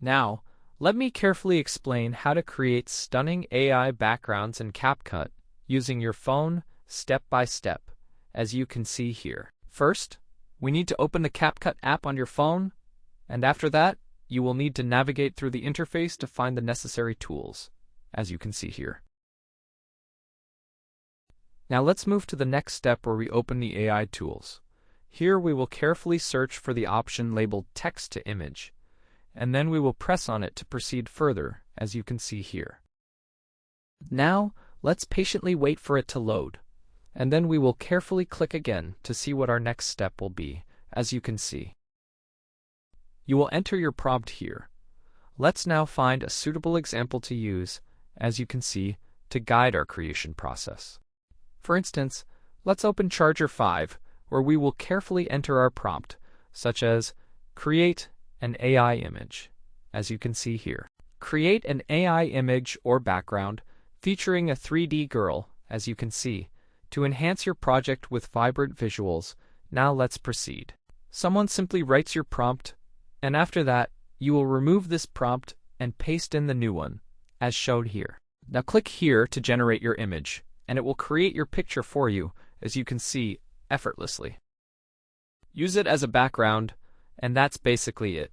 Now, let me carefully explain how to create stunning AI backgrounds in CapCut using your phone step by step, as you can see here. First, we need to open the CapCut app on your phone, and after that, you will need to navigate through the interface to find the necessary tools, as you can see here. Now let's move to the next step where we open the AI tools. Here we will carefully search for the option labeled Text to Image, and then we will press on it to proceed further, as you can see here. Now, let's patiently wait for it to load, and then we will carefully click again to see what our next step will be, as you can see. You will enter your prompt here. Let's now find a suitable example to use, as you can see, to guide our creation process. For instance, let's open Charger 5, where we will carefully enter our prompt, such as create an AI image, as you can see here. Create an AI image or background featuring a 3D girl, as you can see, to enhance your project with vibrant visuals. Now let's proceed. Someone simply writes your prompt, and after that, you will remove this prompt and paste in the new one, as shown here. Now click here to generate your image, and it will create your picture for you, as you can see, effortlessly. Use it as a background, and that's basically it.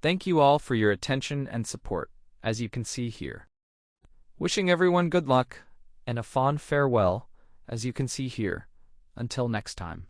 Thank you all for your attention and support, as you can see here. Wishing everyone good luck and a fond farewell, as you can see here. Until next time.